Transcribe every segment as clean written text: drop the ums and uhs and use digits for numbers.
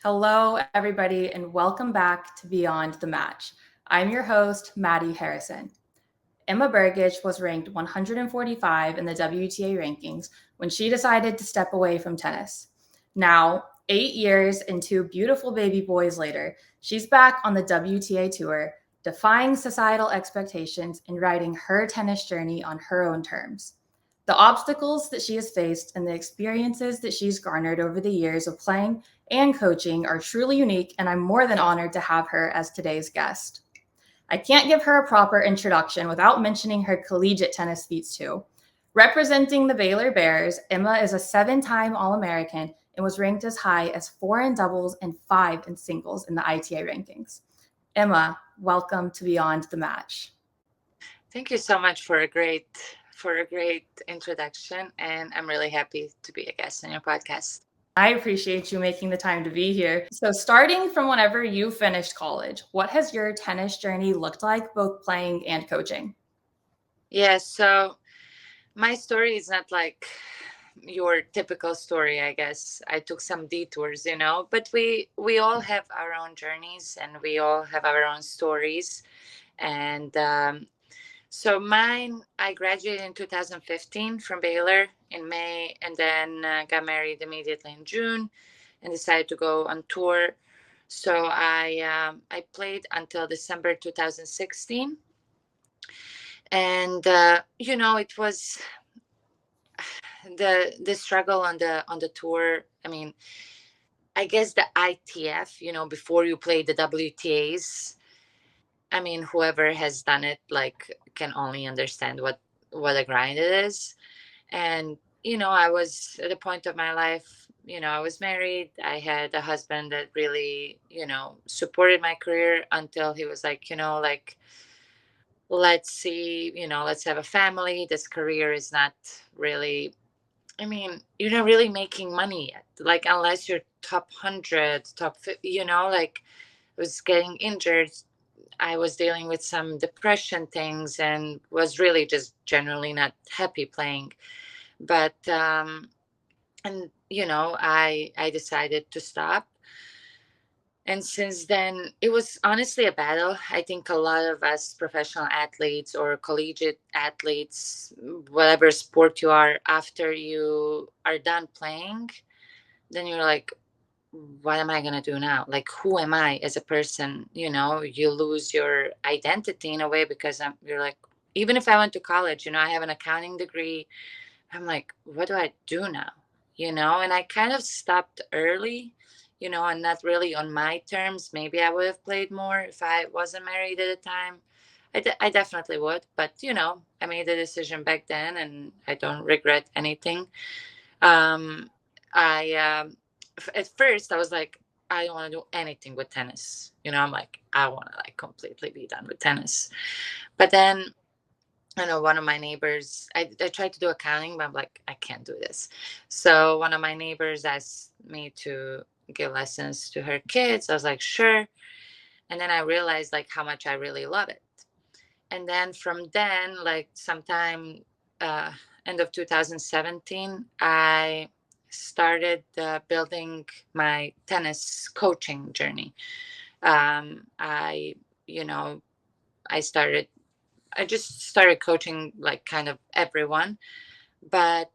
Hello, everybody, and welcome back to Beyond the Match. I'm your host, Madi Harrison. Ema Burgic was ranked 145 in the WTA rankings when she decided to step away from tennis. Now, 8 years and two beautiful baby boys later, she's back on the WTA Tour, defying societal expectations and writing her tennis journey on her own terms. The obstacles that she has faced and the experiences that she's garnered over the years of playing and coaching are truly unique, and I'm more than honored to have her as today's guest. I can't give her a proper introduction without mentioning her collegiate tennis feats too. Representing the Baylor Bears, Ema is a 7-time All-American and was ranked as high as 4 in doubles and 5 in singles in the ITA rankings. Ema, welcome to Beyond the Match. Thank you so much for a great introduction, and I'm really happy to be a guest on your podcast. I appreciate you making the time to be here. So, starting from whenever you finished college, what has your tennis journey looked like, both playing and coaching? Yeah, so my story is not like your typical story, I guess. I took some detours, but we all have our own journeys and we all have our own stories. And so I graduated in 2015 from Baylor in May, and then got married immediately in June and decided to go on tour. So I played until December 2016. And it was the struggle on the tour. I mean, I guess the ITF, before you play the WTAs, I mean, whoever has done it can only understand what a grind it is. And I was at a point of my life, I was married. I had a husband that really, supported my career until he was like, let's see, let's have a family. This career is not really, I mean, you're not really making money yet. Like, unless you're top 100, top 50, I was getting injured. I was dealing with some depression things and was really just generally not happy playing. But, and, I decided to stop. And since then, it was honestly a battle. I think a lot of us professional athletes or collegiate athletes, whatever sport you are, after you are done playing, then you're like, what am I going to do now? Like, who am I as a person? You lose your identity in a way because you're like, even if I went to college, I have an accounting degree. I'm like, what do I do now? And I kind of stopped early, and not really on my terms. Maybe I would have played more if I wasn't married at the time. I definitely would. But, I made the decision back then and I don't regret anything. I At first I was like, I don't want to do anything with tennis. I'm like, I want to completely be done with tennis. But then I know one of my neighbors, I tried to do accounting, but I'm like, I can't do this. So one of my neighbors asked me to give lessons to her kids. I was like, sure. And then I realized how much I really love it. And then from then, sometime uh, end of 2017, I started building my tennis coaching journey. I, I started I just started coaching kind of everyone. But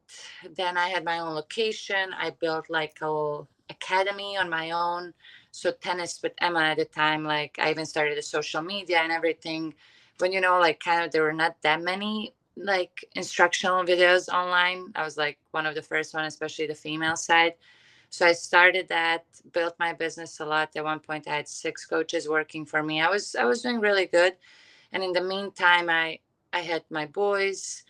then I had my own location. I built a academy on my own. So tennis with Ema at the time, I even started the social media and everything. When kind of there were not that many instructional videos online. I was one of the first one, especially the female side. So I started that, built my business a lot. At one point I had 6 coaches working for me. I was doing really good. And in the meantime, I had my boys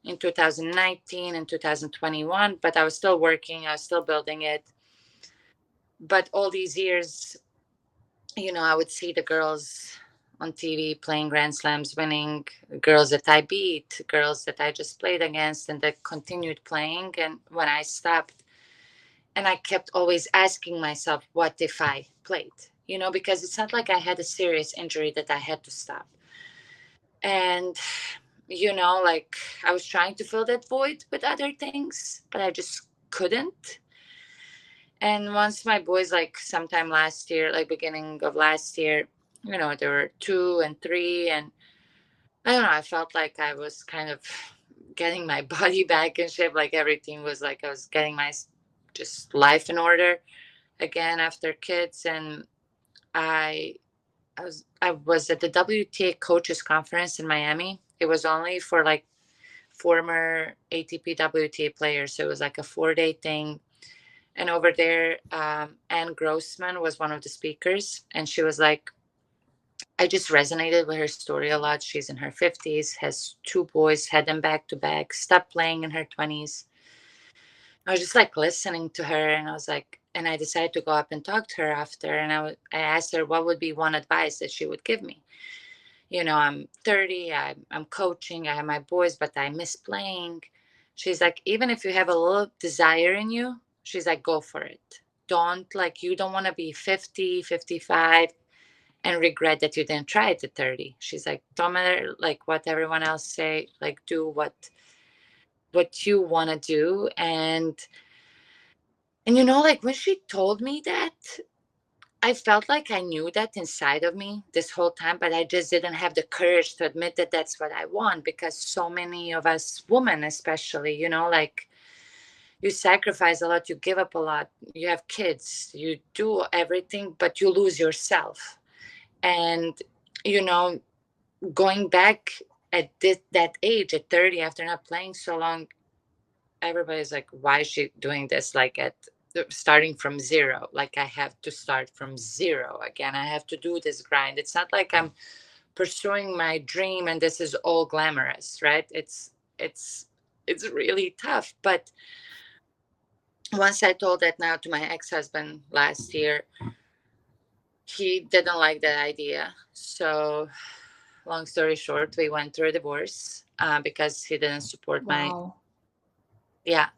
in 2019 and 2021, but I was still working. I was still building it. But all these years, I would see the girls on TV playing Grand Slams, winning, girls that I beat, girls that I just played against, and that continued playing. And when I stopped, and I kept always asking myself, what if I played? Because it's not like I had a serious injury that I had to stop. And I was trying to fill that void with other things, but I just couldn't. And once my boys, like sometime last year, like beginning of last year, they were 2 and 3, and I don't know, I felt like I was kind of getting my body back in shape. Like everything was like I was getting my just life in order again after kids. And I I was at the WTA coaches conference in Miami. It was only for like former ATP WTA players. So it was like a 4-day thing. And over there, Anne Grossman was one of the speakers. And she was like, I just resonated with her story a lot. She's in her 50s, has 2 boys, had them back to back, stopped playing in her 20s. I was just like listening to her, and I was like, and I decided to go up and talk to her after. And I asked her what would be one advice that she would give me. I'm 30, I'm coaching, I have my boys, but I miss playing. She's like, even if you have a little desire in you, she's like, go for it. You don't want to be 50, 55 and regret that you didn't try it at 30. She's like, don't matter like what everyone else say, like do what you want to do. And like when she told me that, I felt like I knew that inside of me this whole time, but I just didn't have the courage to admit that that's what I want, because so many of us women, especially, like you sacrifice a lot, you give up a lot, you have kids, you do everything, but you lose yourself. And, you know, going back at that age, at 30, after not playing so long, everybody's like, why is she doing this? Like starting from zero. Like I have to start from zero again. I have to do this grind. It's not like I'm pursuing my dream and this is all glamorous, right? It's really tough. But once I told that now to my ex-husband last year, he didn't like that idea. So long story short, we went through a divorce because he didn't support Wow. yeah.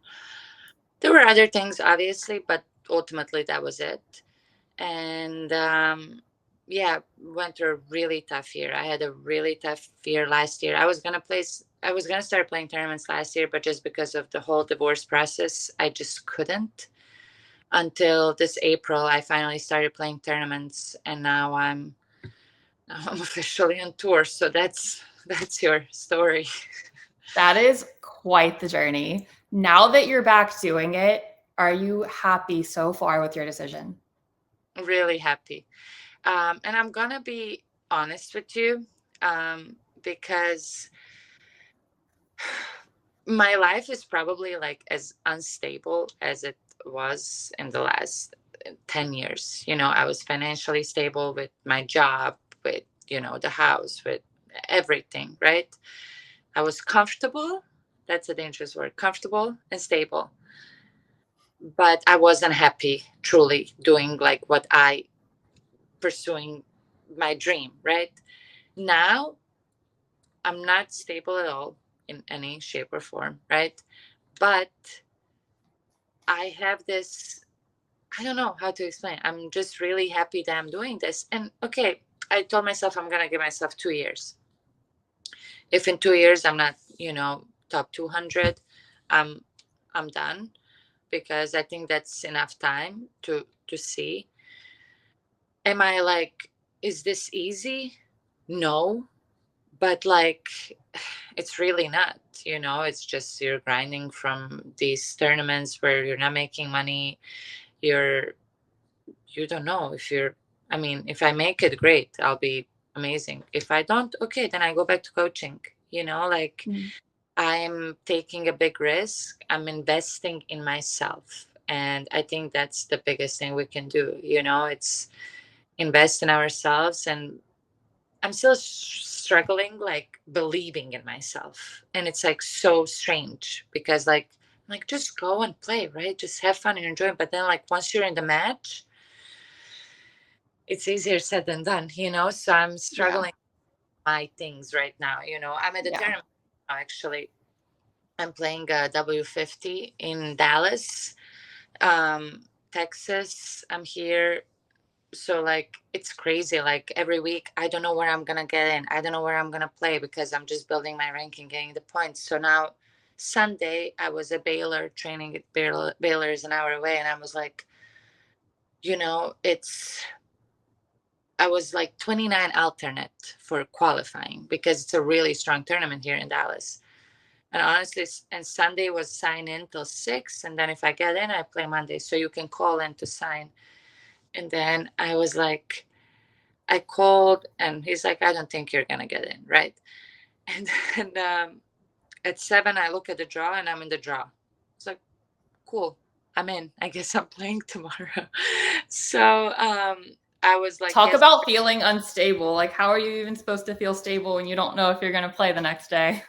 There were other things, obviously, but ultimately that was it. And yeah, went through a really tough year. I had a really tough year last year. I was gonna start playing tournaments last year, but just because of the whole divorce process, I just couldn't. Until this April, I finally started playing tournaments, and now I'm officially on tour. So that's your story. That is quite the journey. Now that you're back doing it, are you happy so far with your decision? Really happy. And I'm gonna be honest with you, because my life is probably like as unstable as it was in the last 10 years. I was financially stable with my job, with, the house, with everything, right? I was comfortable. That's a dangerous word, comfortable and stable. But I wasn't happy truly doing like what I pursuing my dream, right? Now I'm not stable at all in any shape or form, right? But I have this, I don't know how to explain. I'm just really happy that I'm doing this. And okay, I told myself I'm going to give myself 2 years. If in 2 years I'm not, top 200, I'm I'm done, because I think that's enough time to see. Am I like, is this easy? No, but like it's really not. It's just you're grinding from these tournaments where you're not making money. you're you don't know if you're, I mean, if I make it, great, I'll be amazing. If I don't, okay, then I go back to coaching. Like Mm. I'm taking a big risk, I'm investing in myself, and I think that's the biggest thing we can do. It's invest in ourselves. And I'm still struggling, like believing in myself. And it's like so strange because like just go and play, right? Just have fun and enjoy it. But then like once you're in the match, it's easier said than done. So I'm Yeah. struggling with my things right now. I'm at the Yeah. tournament now, actually. I'm playing W50 in Dallas, Texas. I'm here. So like it's crazy, like every week I don't know where I'm gonna get in, I don't know where I'm gonna play, because I'm just building my ranking, getting the points. So now Sunday I was at Baylor training at Baylor is an hour away, and I was like, I was like 29 alternate for qualifying because it's a really strong tournament here in Dallas. And honestly, and Sunday was sign in till 6. And then if I get in, I play Monday. So you can call in to sign. And then I was like, I called and he's like, I don't think you're going to get in. Right. And then at 7, I look at the draw and I'm in the draw. It's like, cool. I'm in. I guess I'm playing tomorrow. So I was like, talk yes. about feeling unstable. Like, how are you even supposed to feel stable when you don't know if you're going to play the next day?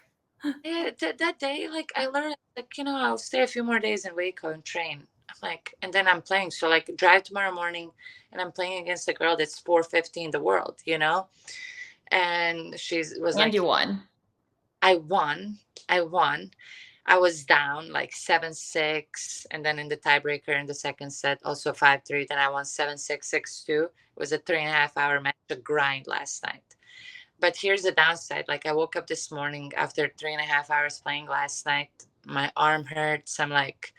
Yeah, that day, like I learned, like, I'll stay a few more days in Waco and train. I'm like, and then I'm playing. So like drive tomorrow morning and I'm playing against a girl that's 450 in the world, And was And like, you won. I won. I was down like 7-6. And then in the tiebreaker in the second set, also 5-3. Then I won 7-6, 6-2. It was a 3.5-hour match, a grind last night. But here's the downside. Like I woke up this morning after 3.5 hours playing last night. My arm hurts. I'm like,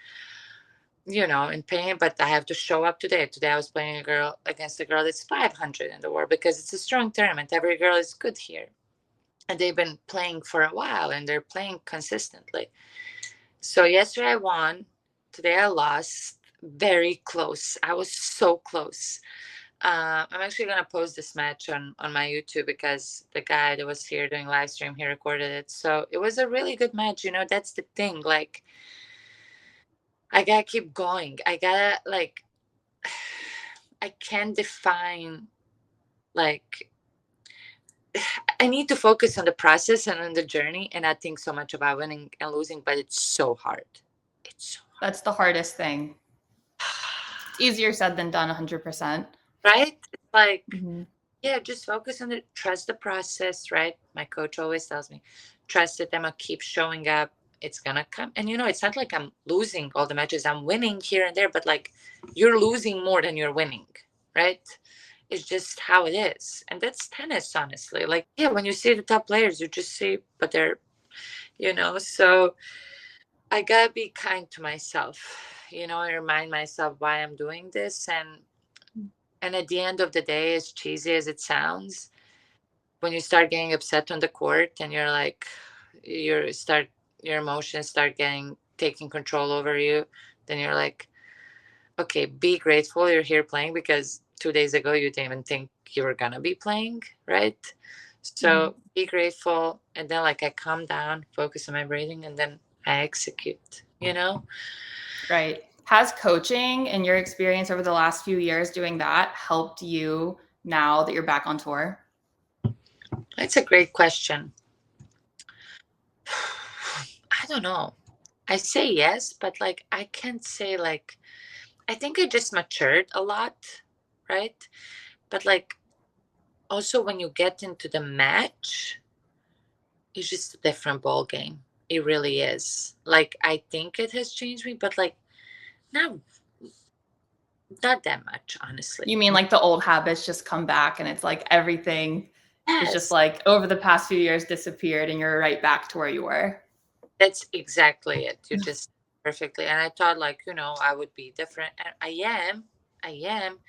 in pain, but I have to show up today. Today I was playing against a girl that's 500 in the world because it's a strong tournament. Every girl is good here. And they've been playing for a while and they're playing consistently. So yesterday I won. Today I lost. Very close. I was so close. I'm actually going to post this match on my YouTube because the guy that was here doing live stream, he recorded it. So it was a really good match. That's the thing. Like, I got to keep going. I got to, like, I can't define, like, I need to focus on the process and on the journey and not think so much about winning and losing, but it's so hard. It's so hard. That's the hardest thing. Easier said than done, 100%. Right? It's like, yeah, just focus on it. Trust the process, right? My coach always tells me, trust it. I'm going to keep showing up. It's going to come. And, it's not like I'm losing all the matches. I'm winning here and there, but like you're losing more than you're winning, right? It's just how it is. And that's tennis, honestly. Like, yeah, when you see the top players, you just see, but they're, so I got to be kind to myself, I remind myself why I'm doing this. And at the end of the day, as cheesy as it sounds, when you start getting upset on the court and you're like, your emotions start taking control over you, then you're like, okay, be grateful you're here playing because 2 days ago you didn't even think you were gonna be playing, right? So be grateful, and then like I calm down, focus on my breathing, and then I execute, Right. Has coaching and your experience over the last few years doing that helped you now that you're back on tour? That's a great question. I don't know. I say yes, but like I can't say like, I think I just matured a lot, right? But like also when you get into the match, it's just a different ball game. It really is. Like I think it has changed me, but like not that much, honestly. You mean like the old habits just come back and it's like everything is just Yes, like over the past few years disappeared and you're right back to where you were? that's exactly it. You just perfectly. And I thought like, I would be different. And I am,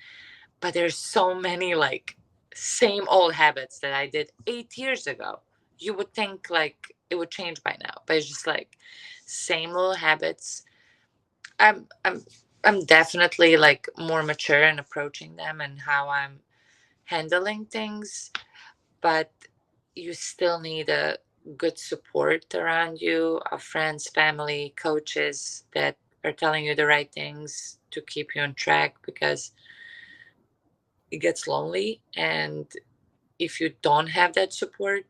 but there's so many like same old habits that I did 8 years ago. You would think like it would change by now, but it's just like same little habits. I'm definitely like more mature in approaching them and how I'm handling things, but you still need a good support around you, of friends, family, coaches that are telling you the right things to keep you on track, because it gets lonely, and if you don't have that support,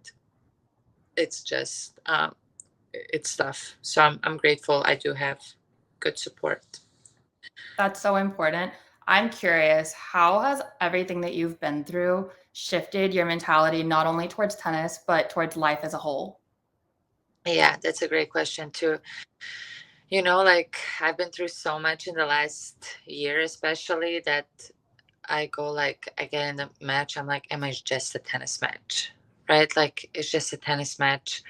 it's just it's tough. So I'm grateful I do have good support. That's so important. I'm curious, how has everything that you've been through shifted your mentality, not only towards tennis, but towards life as a whole? Yeah, that's a great question too. Like I've been through so much in the last year, especially, that I go like, I get in the match, I'm like, am I just a tennis match? Right? Like it's just a tennis match.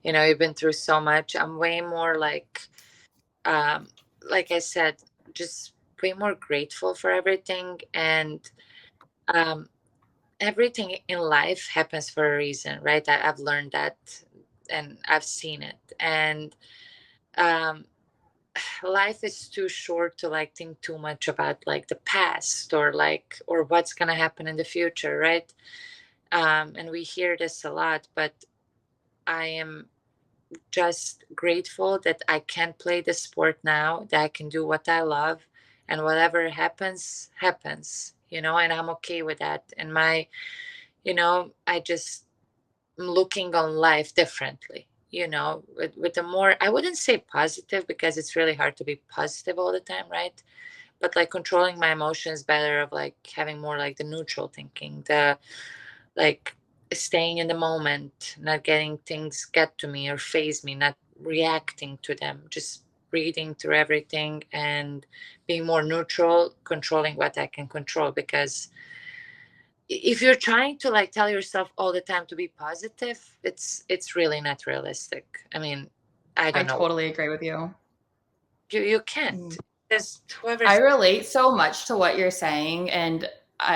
You've been through so much. I'm way more like I said, just way more grateful for everything. And um, everything in life happens for a reason, right? I've learned that, and I've seen it. And um, life is too short to like think too much about like the past, or like, or what's gonna happen in the future, right? And we hear this a lot, but I am just grateful that I can play the sport now, that I can do what I love, and whatever happens, happens, and I'm okay with that. And I just am looking on life differently, with a more, I wouldn't say positive, because it's really hard to be positive all the time, right? But like controlling my emotions better, of like having more like the neutral thinking, the like staying in the moment, not getting things get to me or phase me, not reacting to them, just reading through everything and being more neutral, controlling what I can control. Because if you're trying to like tell yourself all the time to be positive, it's really not realistic. I mean, I I don't know. totally agree with you. You can't. Because I whoever's relate so much to what you're saying. And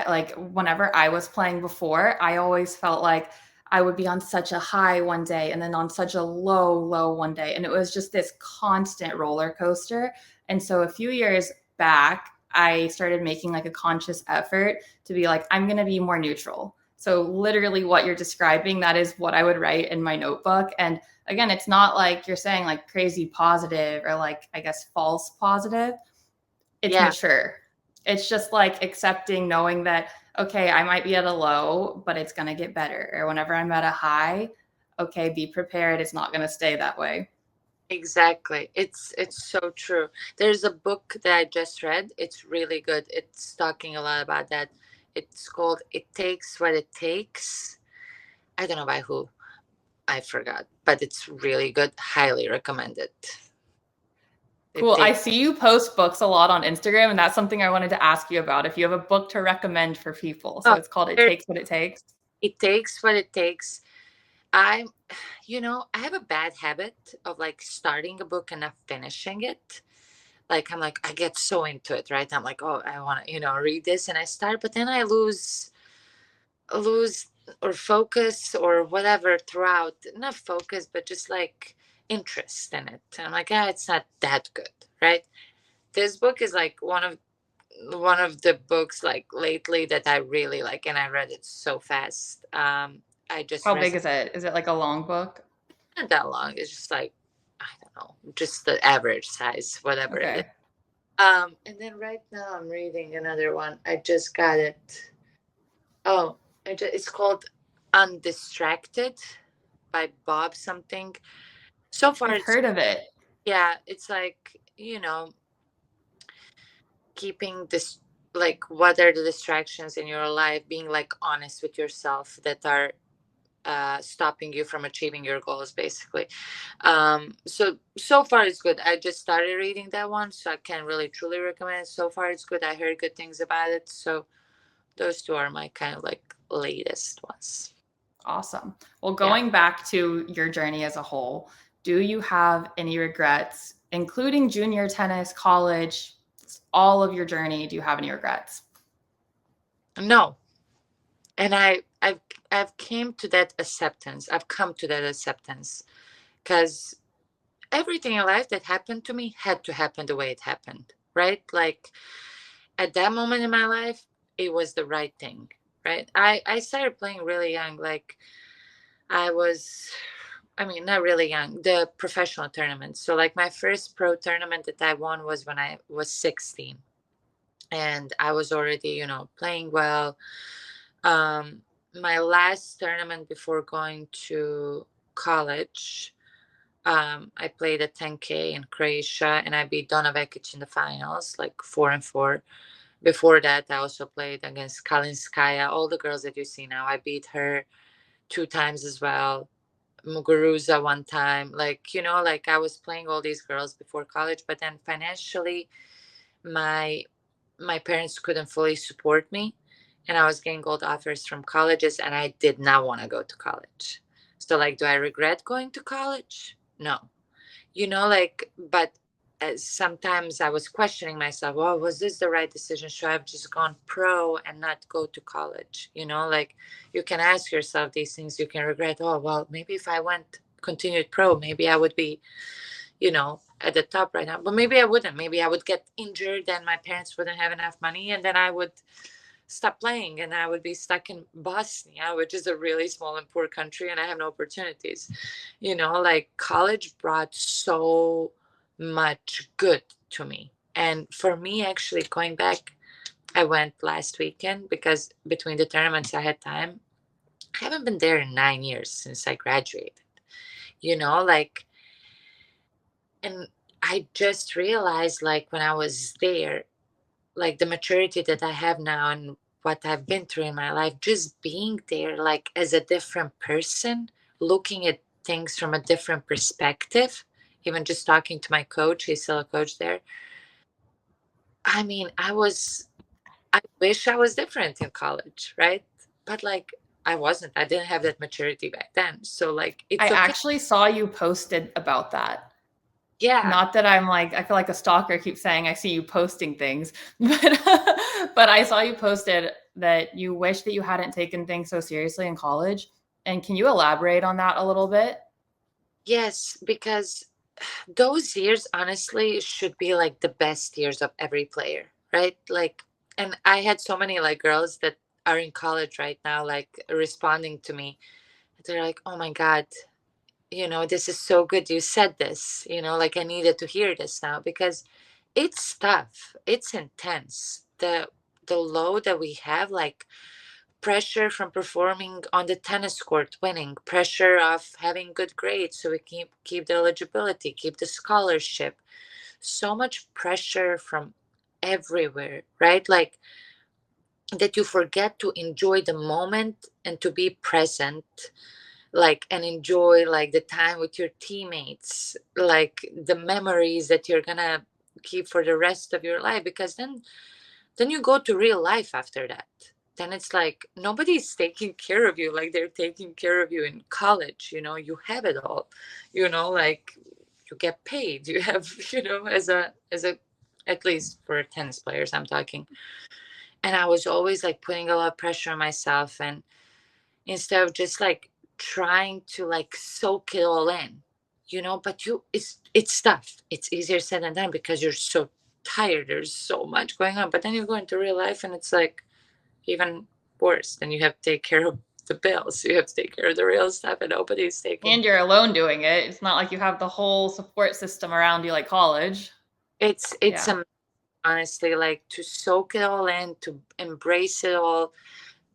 like whenever I was playing before, I always felt like I would be on such a high one day and then on such a low one day. And it was just this constant roller coaster. And so a few years back, I started making like a conscious effort to be like, I'm going to be more neutral. So literally what you're describing, that is what I would write in my notebook. And again, it's not like you're saying like crazy positive or like, I guess, false positive. It's yeah, mature. It's just like accepting, knowing that, okay, I might be at a low, but it's going to get better. Or whenever I'm at a high, okay, be prepared. It's not going to stay that way. exactly. It's so true. There's a book that I just read. It's really good. It's talking a lot about that. It's called It Takes What It Takes. I don't know by who. I forgot, but it's really good. Highly recommend it. It Cool. I takes see you post books a lot on Instagram, and that's something I wanted to ask you about. If you have a book to recommend for people. So oh, it's called It there- Takes What It Takes. it takes what it takes. I I have a bad habit of like starting a book and not finishing it. Like I'm like I get so into it, right? I'm like, oh, I want to, read this, and I start, but then I lose or focus or whatever throughout. Not focus, but just like interest in it. And I'm like, it's not that good, right? This book is like one of the books like lately that I really like, and I read it so fast. I just How read big is it? Is it like a long book? not that long. It's just like, I don't know, just the average size, whatever it is. Okay. And then right now I'm reading another one. I just got it. Oh, it's called Undistracted by Bob something. So far, I've it's, heard of it. yeah, it's like, keeping this, like, what are the distractions in your life, being like honest with yourself that are stopping you from achieving your goals, basically. So far it's good. I just started reading that one, so I can't really truly recommend it. So far it's good. I heard good things about it, so those two are my kind of like latest ones. Awesome. Well, Yeah. going back to your journey as a whole, do you have any regrets, including junior tennis, college, all of your journey? Do you have any regrets? No. And I've came to that acceptance. I've come to that acceptance, because everything in life that happened to me had to happen the way it happened, right? Like at that moment in my life, it was the right thing, right? I started playing really young. Like I was, I mean, not really young, the professional tournament. So like my first pro tournament that I won was when I was 16, and I was already, playing well. Um, my last tournament before going to college, I played a 10K in Croatia, and I beat Donna Vekic in the finals, like 4-4. Before that, I also played against Kalinskaya, all the girls that you see now. I beat her 2 times as well. Muguruza one time. Like, like I was playing all these girls before college, but then financially, my my parents couldn't fully support me, and I was getting gold offers from colleges, and I did not want to go to college. So like, do I regret going to college? No. Like, but sometimes I was questioning myself, well, was this the right decision? Should I have just gone pro and not go to college? Like you can ask yourself these things. You can regret, oh, well, maybe if I continued pro, maybe I would be, at the top right now. But maybe I wouldn't. Maybe I would get injured and my parents wouldn't have enough money. And then I would stop playing and I would be stuck in Bosnia, which is a really small and poor country, and I have no opportunities. Like college brought so much good to me. And for me, actually, going back, I went last weekend because between the tournaments I had time. I haven't been there in 9 years since I graduated, like, and I just realized, like, when I was there, like the maturity that I have now and what I've been through in my life, just being there, like, as a different person, looking at things from a different perspective, even just talking to my coach, he's still a coach there. I mean, I wish I was different in college, right? But like, I wasn't. I didn't have that maturity back then. So like, it's I okay. actually saw you posted about that. Yeah. Not that I'm like, I feel like a stalker keeps saying I see you posting things, but I saw you posted that you wish that you hadn't taken things so seriously in college. And can you elaborate on that a little bit? Yes, because those years honestly should be like the best years of every player, right? Like, and I had so many like girls that are in college right now, like responding to me. They're like, oh my God, this is so good you said this, like I needed to hear this now because it's tough. It's intense. The load that we have, like pressure from performing on the tennis court, winning, pressure of having good grades so we keep the eligibility, keep the scholarship. So much pressure from everywhere, right? Like that you forget to enjoy the moment and to be present, like, and enjoy like the time with your teammates, like the memories that you're gonna keep for the rest of your life, because then you go to real life after that. Then it's like nobody's taking care of you like they're taking care of you in college. You have it all, like you get paid, you have, as a at least for tennis players I'm talking. And I was always like putting a lot of pressure on myself, and instead of just like trying to like soak it all in, but it's tough. It's easier said than done because you're so tired, there's so much going on. But then you go into real life and it's like even worse. Then you have to take care of the bills, you have to take care of the real stuff, and nobody's taking. And you're alone doing it. It's not like you have the whole support system around you like college. It's Yeah. honestly, like, to soak it all in, to embrace it all,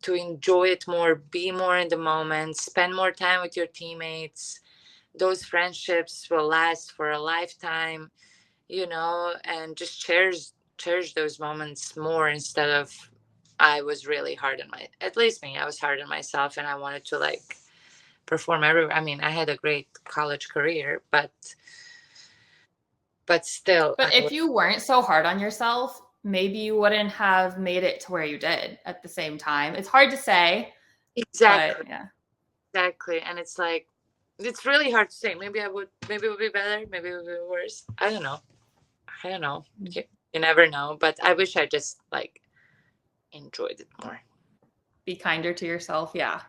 to enjoy it more, be more in the moment, spend more time with your teammates. Those friendships will last for a lifetime, and just cherish those moments more, instead of I was really hard on at least me, I was hard on myself and I wanted to like perform everywhere. I mean, I had a great college career, but still But if you weren't so hard on yourself, maybe you wouldn't have made it to where you did at the same time. It's hard to say, exactly. but yeah. Exactly. And it's like, it's really hard to say. Maybe it would be better, maybe it would be worse. I don't know. You never know, but I wish I just like enjoyed it more. Be kinder to yourself. Yeah.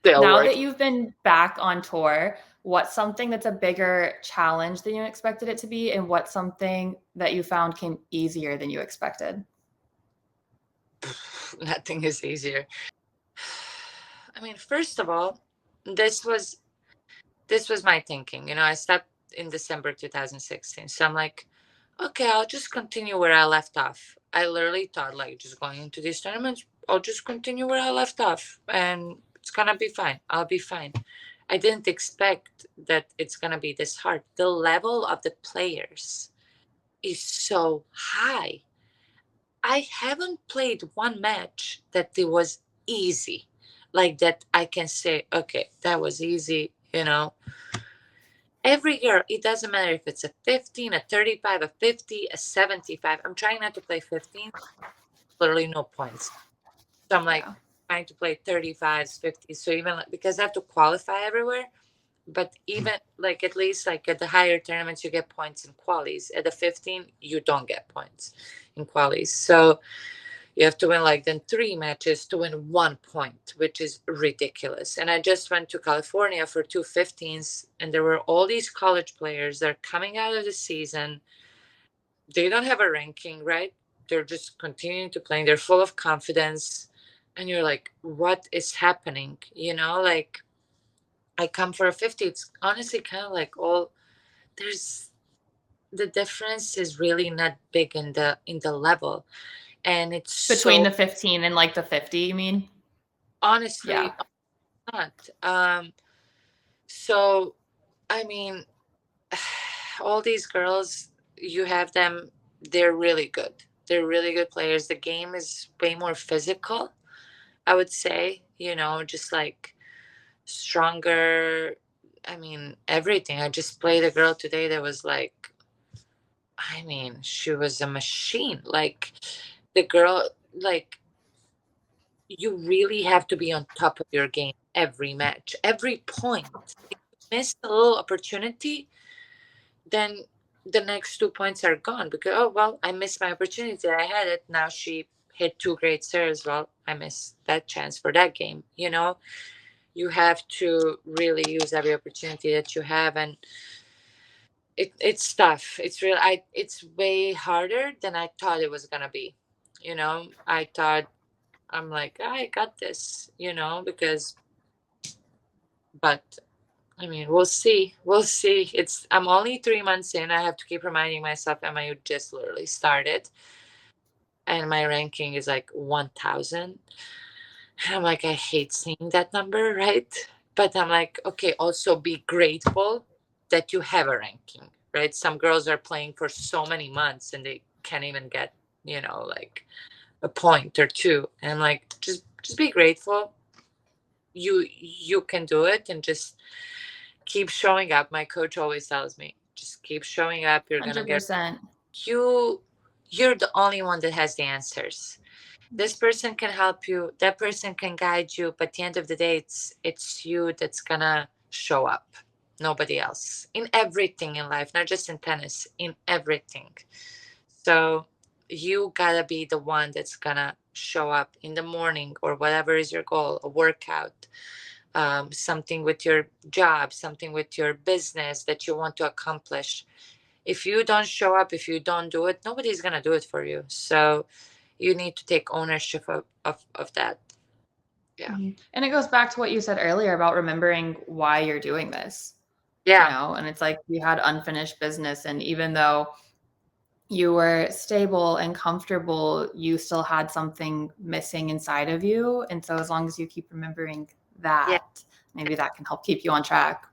Still Now work. that you've been back on tour, what's something that's a bigger challenge than you expected it to be? And what's something that you found came easier than you expected? Nothing is easier. I mean, first of all, this was my thinking. I stopped in December 2016. So I'm like, okay, I'll just continue where I left off. I literally thought, like, just going into these tournaments, I'll just continue where I left off and it's gonna be fine. I'll be fine. I didn't expect that it's gonna be this hard. The level of the players is so high. I haven't played one match that it was easy. Like that I can say, okay, that was easy. Every year, it doesn't matter if it's a 15, a 35, a 50, a 75. I'm trying not to play 15, literally no points. So I'm like Yeah. trying to play 35s, 50s. So even because I have to qualify everywhere, but even like at least like at the higher tournaments you get points in qualies. At the 15 you don't get points in qualies, so you have to win like then 3 matches to win 1 point, which is ridiculous. And I just went to California for 2 15s, and there were all these college players. They're coming out of the season, they don't have a ranking, right? They're just continuing to play, they're full of confidence, and you're like, what is happening, like I come for a 50. It's honestly kind of like all there's the difference is really not big in the level, and it's Between so the 15 and like the 50, you mean? honestly Yeah. not. So I mean, all these girls, you have them, they're really good. They're really good players. The game is way more physical, I would say, just like stronger. I mean, everything. I just played a girl today that was like, I mean, she was a machine. Like the girl, like you really have to be on top of your game every match, every point. If you miss a little opportunity, then the next 2 points are gone because, oh, well, I missed my opportunity. I had it. Now she hit 2 great serves. Well, I missed that chance for that game. You have to really use every opportunity that you have. And it's tough. It's way harder than I thought it was going to be. I thought, I'm like, I got this, but I mean, we'll see. We'll see. I'm only 3 months in. I have to keep reminding myself, Emma, you just literally started. And my ranking is like 1,000. And I'm like, I hate seeing that number, right? But I'm like, okay, also be grateful that you have a ranking, right? Some girls are playing for so many months and they can't even get, like a point or two. And I'm like, just be grateful. You can do it, and just keep showing up. My coach always tells me, just keep showing up. You're gonna get 100%. you're the only one that has the answers. This person can help you, that person can guide you, but at the end of the day, it's you that's gonna show up. Nobody else. In everything in life, not just in tennis, in everything. So you gotta be the one that's gonna show up in the morning or whatever is your goal, a workout, something with your job, something with your business that you want to accomplish. If you don't show up, if you don't do it, nobody's going to do it for you. So you need to take ownership of that. Yeah. And it goes back to what you said earlier about remembering why you're doing this. Yeah. And it's like you had unfinished business. And even though you were stable and comfortable, you still had something missing inside of you. And so as long as you keep remembering Yeah. that, maybe that can help keep you on track.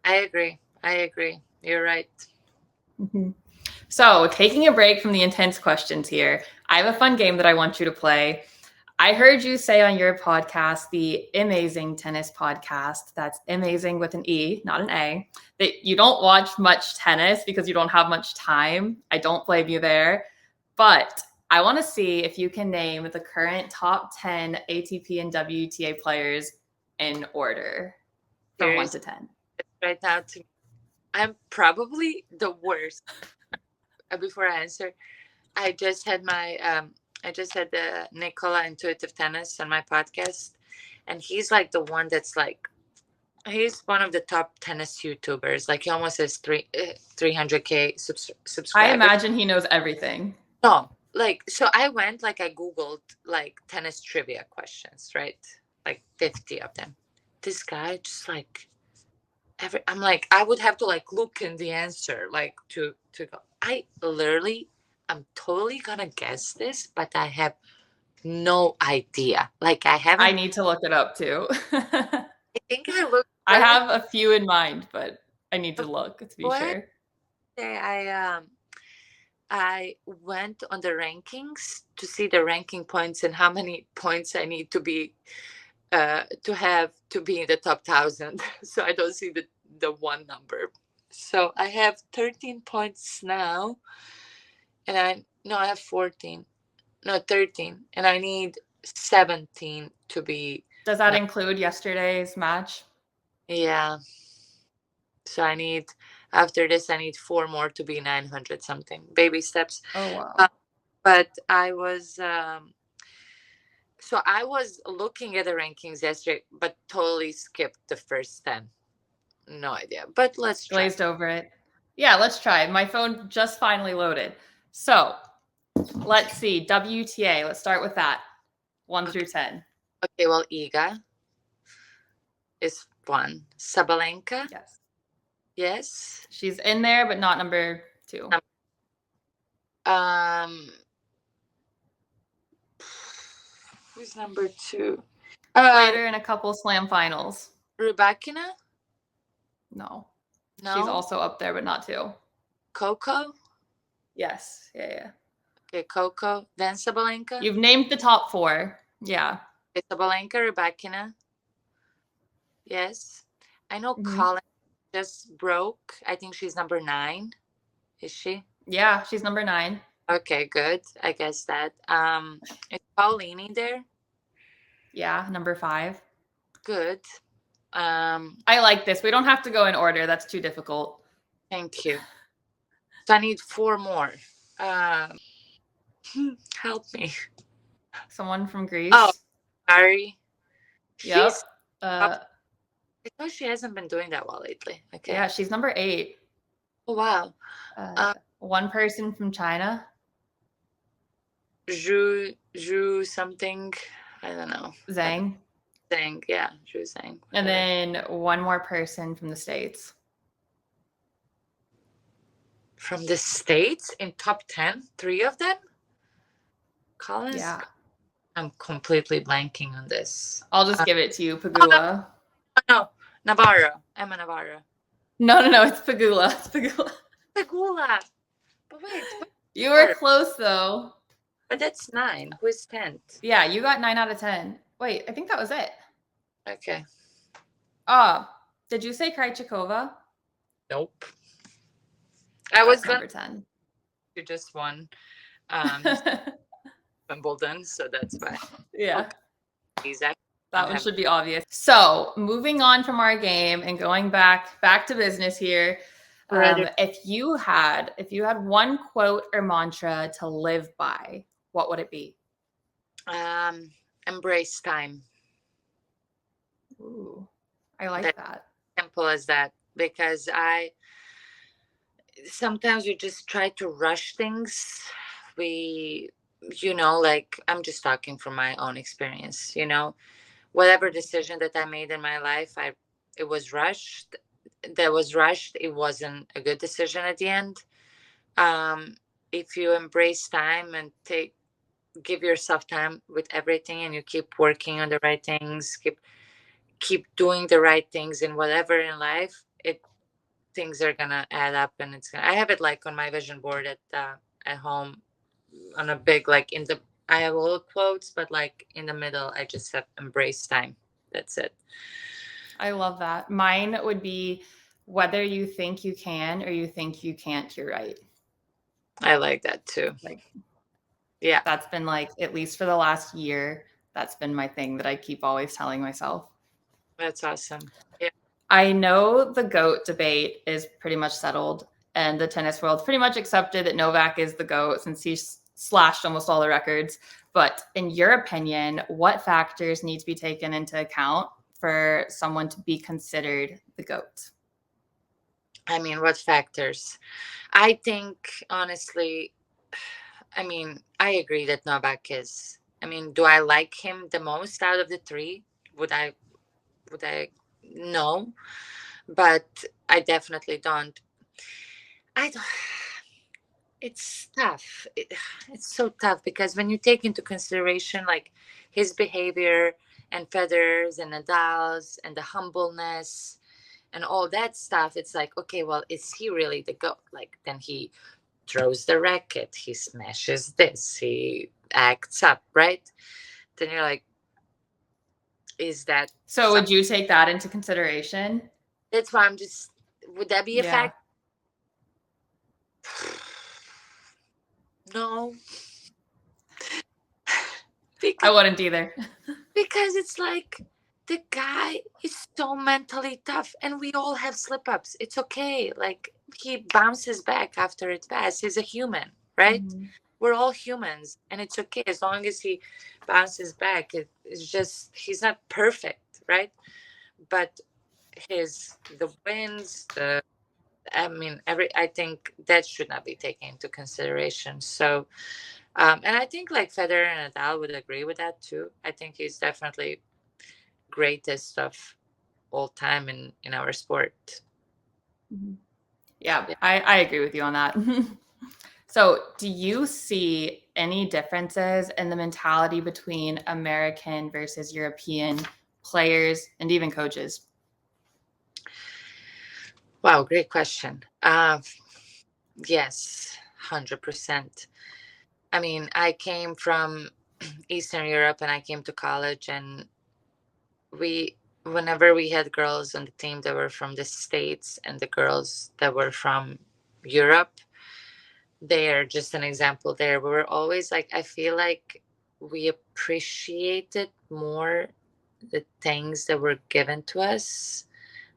I agree. You're right. Mm-hmm. So taking a break from the intense questions here, I have a fun game that I want you to play. I heard you say on your podcast, the Amazing Tennis Podcast, that's amazing with an E, not an A, that you don't watch much tennis because you don't have much time. I don't blame you there. But I want to see if you can name the current top 10 ATP and WTA players in order from 1 to 10. Right now, I'm probably the worst. Before I answer, I just had the Nicola Intuitive Tennis on my podcast, and he's like the one that's like, he's one of the top tennis YouTubers. Like he almost has 300K subscribers. I imagine he knows everything. No, like, so I went, like, I Googled like tennis trivia questions, right? Like 50 of them. This guy just like I'm like, I would have to like look in the answer, like to go. I'm totally gonna guess this, but I have no idea. Like I need to look it up too. I think I looked. I have a few in mind, but I need to look to be What? sure. I went on the rankings to see the ranking points and how many points I need to be to be in the top 1,000. So I don't see the one number. So I have 13 points now, and I have 14, no 13, and I need 17 to be. Does that include yesterday's match? Yeah. So after this, I need 4 more to be 900 something. Baby steps. Oh, wow. But so I was looking at the rankings yesterday, but totally skipped the first 10. No idea, but let's try. Glazed over it. Yeah, let's try. My phone just finally loaded. So let's see. WTA. Let's start with that. 1 through 10. Okay, well, Iga is 1. Sabalenka, Yes. yes. She's in there, but not number 2. Who's number 2? Played her in a couple slam finals. Rybakina? No. No. She's also up there, but not 2. Coco? Yes. Yeah. Okay, Coco. Then Sabalenka? You've named the top 4. Yeah. Okay, Sabalenka, Rybakina. Yes. I know Colin just broke. I think she's number 9. Is she? Yeah, she's number 9. Okay, good. I guess that. Is Paulini there? Yeah, number 5. Good. I like this. We don't have to go in order. That's too difficult. Thank you. So I need 4 more. Help me. Someone from Greece. Oh, sorry. Yep. I thought she hasn't been doing that well lately. Okay. Yeah, she's number 8. Oh, wow. One person from China. Zhu something. I don't know. Zhang. Zhang, yeah. Zhu Zhang. And then one more person from the States. From the States in top 10? 3 of them? Collins? Yeah. I'm completely blanking on this. I'll just give it to you, Pagula. No, Navarro. Ema Navarro. No, it's Pagula. It's Pagula. Pagula. But wait. You were close, though. But that's 9. Who is 10th? Yeah, you got 9 out of 10. Wait, I think that was it. Okay. Did you say Krejcikova? Nope. I was number 10. You just won Wimbledon, so that's why. Yeah. Okay. Exactly. That one should be obvious. So moving on from our game and going back to business here. If you had one quote or mantra to live by, what would it be? Embrace time. Ooh, I like that. Simple as that, because sometimes we just try to rush things. I'm just talking from my own experience, whatever decision that I made in my life, it was rushed. It wasn't a good decision at the end. If you embrace time and give yourself time with everything, and you keep working on the right things, keep doing the right things in whatever in life, things are gonna add up, and I have it like on my vision board at home on a big, I have all quotes, but like in the middle, I just have embrace time. That's it. I love that. Mine would be whether you think you can or you think you can't, you're right. I like that too. Yeah. That's been at least for the last year, that's been my thing that I keep always telling myself. That's awesome. Yeah. I know the GOAT debate is pretty much settled, and the tennis world pretty much accepted that Novak is the GOAT since he's slashed almost all the records. But in your opinion, what factors need to be taken into account for someone to be considered the GOAT? I mean, what factors? I think, honestly, I agree that Novak is. Do I like him the most out of the 3? Would I? No, but I definitely don't. It's tough. It's so tough, because when you take into consideration his behavior and Federer's and Nadal's and the humbleness and all that stuff, it's okay, well, is he really the GOAT? Then he throws the racket, he smashes this, he acts up, right? Then you're is that so? Would you take that into consideration? That's why would that be a fact? No. I wouldn't either. Because it's the guy is so mentally tough, and we all have slip ups. It's okay. Like, he bounces back after it passes. He's a human, right? Mm-hmm. We're all humans, and it's okay as long as he bounces back. It's just, he's not perfect, right? But the wins, I think that should not be taken into consideration. So, and I think like Federer and Nadal would agree with that too. I think he's definitely greatest of all time in our sport. Mm-hmm. Yeah, I agree with you on that. So, do you see any differences in the mentality between American versus European players and even coaches? Wow, great question. Yes, 100%. I mean, I came from Eastern Europe and I came to college, and whenever we had girls on the team that were from the States and the girls that were from Europe, they are just an example there. We were always like, I feel like we appreciated more the things that were given to us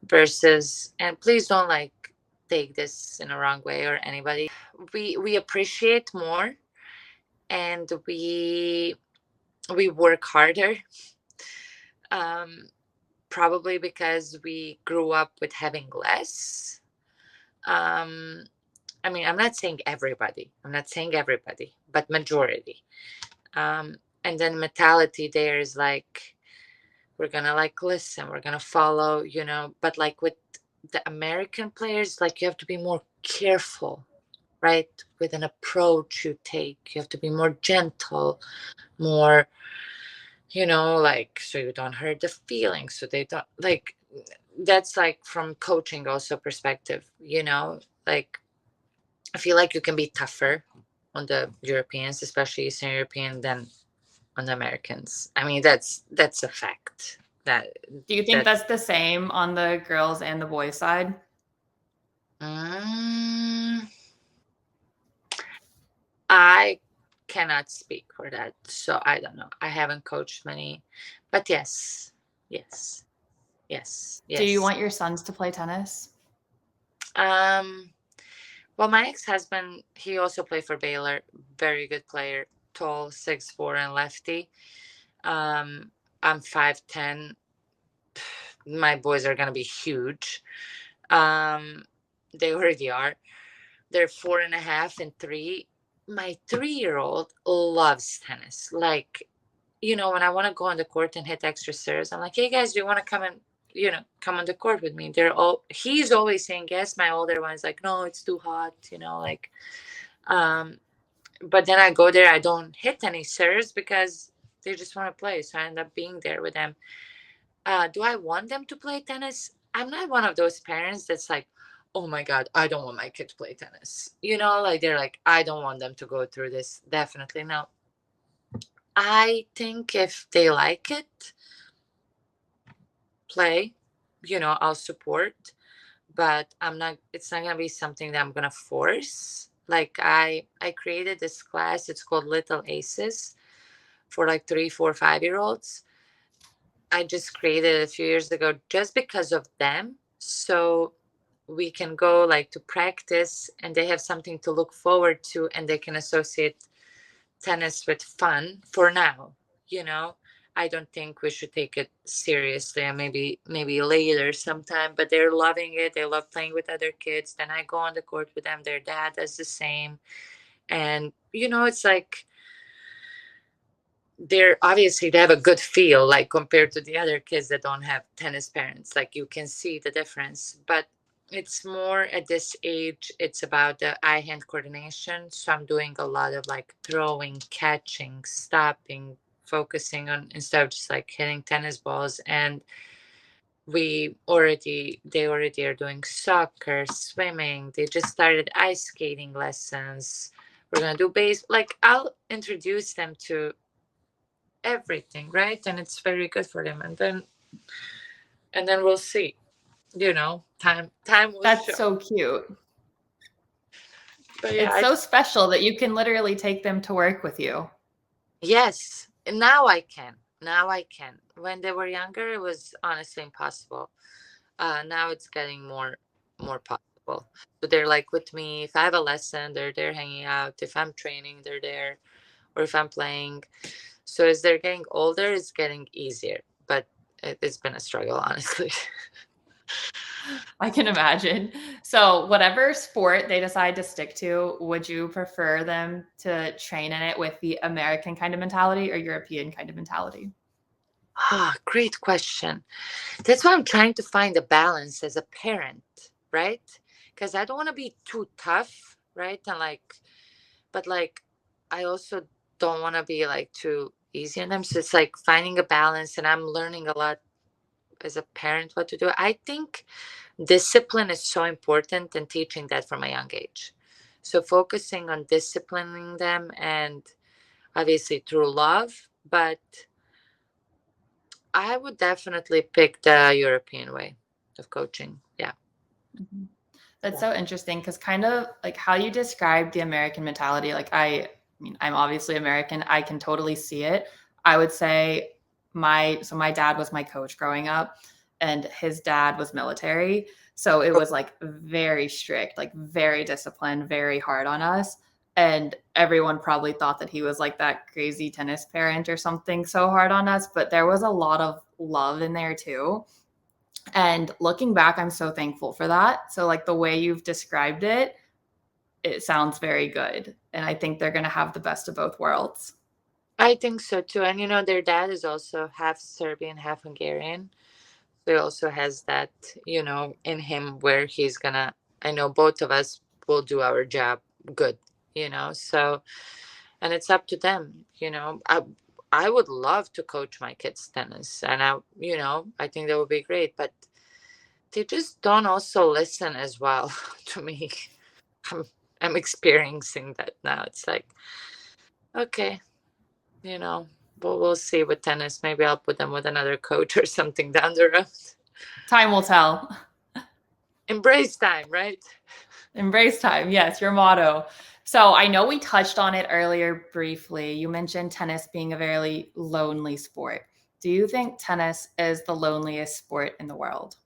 versus, and please don't like take this in a wrong way or anybody, we appreciate more, and we work harder, um probably because we grew up with having less. um I'm not saying everybody, but majority. And then mentality there is like, we're gonna like listen, we're gonna follow, but like with the American players, like you have to be more careful, right? With an approach you take, you have to be more gentle, more, like, so you don't hurt the feelings, so they don't like, that's like from coaching also perspective, like, I feel like you can be tougher on the Europeans, especially Eastern European, than on the Americans. I mean, that's a fact. That Do you think that that's the same on the girls and the boys side? mm, I cannot speak for that, so I don't know. I haven't coached many, but yes, yes, yes, Do you yes. want your sons to play tennis? Um, well, my ex-husband, he also played for Baylor. Very good player, tall, 6'4", and lefty. I'm 5'10". My boys are gonna be huge. Um, they already are. They're 4.5 and 3. My 3-year-old loves tennis. Like, when I want to go on the court and hit extra serves, I'm like, hey guys, do you want to come and come on the court with me? He's always saying yes. My older one's like, no, it's too hot, like, but then I go there, I don't hit any serves because they just want to play. So I end up being there with them. Do I want them to play tennis? I'm not one of those parents that's like, oh my God, I don't want my kid to play tennis. Like they're like, I don't want them to go through this. Definitely no. I think if they like it, play, I'll support, but it's not gonna be something that I'm gonna force. Like I created this class, it's called Little Aces, for like 3, 4, 5-year-olds. I just created it a few years ago just because of them. So we can go like to practice and they have something to look forward to, and they can associate tennis with fun for now. I don't think we should take it seriously, and maybe later sometime, but they're loving it. They love playing with other kids. Then I go on the court with them. Their dad does the same. And it's like, they have a good feel, like compared to the other kids that don't have tennis parents. Like you can see the difference, but it's more at this age, it's about the eye-hand coordination. So I'm doing a lot of like throwing, catching, stopping, focusing on, instead of just like hitting tennis balls. And they already are doing soccer, swimming. They just started ice skating lessons. We're gonna do base. Like I'll introduce them to everything, right? And it's very good for them. And then we'll see. Time will That's show. so cute. But yeah, It's so special that you can literally take them to work with you. yes. And now I can. Now I can. When they were younger, it was honestly impossible. Now it's getting more possible. So they're like with me. If I have a lesson, they're there hanging out. If I'm training, they're there. Or if I'm playing. So as they're getting older, it's getting easier. But it's been a struggle, honestly. I can imagine. So, whatever sport they decide to stick to, would you prefer them to train in it with the American kind of mentality or European kind of mentality? Great question. That's why I'm trying to find a balance as a parent, right? Because I don't want to be too tough, right? And like, but like, I also don't want to be like too easy on them. So it's like finding a balance, and I'm learning a lot as a parent what to do. I think discipline is so important and teaching that from a young age. So focusing on disciplining them and obviously through love, but I would definitely pick the European way of coaching. Yeah. Mhm. That's so interesting because kind of like how you described the American mentality, like I mean, I'm obviously American. I can totally see it. I would say my dad was my coach growing up and his dad was military. So it was like very strict, like very disciplined, very hard on us. And everyone probably thought that he was like that crazy tennis parent or something so hard on us, but there was a lot of love in there too. And looking back, I'm so thankful for that. So, like the way you've described it, it sounds very good. And I think they're going to have the best of both worlds. I think so too. And their dad is also half Serbian, half Hungarian. So he also has that, in him where he's gonna, I know both of us will do our job good, so, and it's up to them, I would love to coach my kids tennis, and I think that would be great, but they just don't also listen as well to me. I'm, I'm experiencing that now. It's like, okay, we'll see with tennis. Maybe I'll put them with another coach or something down the road. Time will tell. Embrace time, right? Embrace time. Yes, your motto. So I know we touched on it earlier briefly. You mentioned tennis being a very lonely sport. Do you think tennis is the loneliest sport in the world?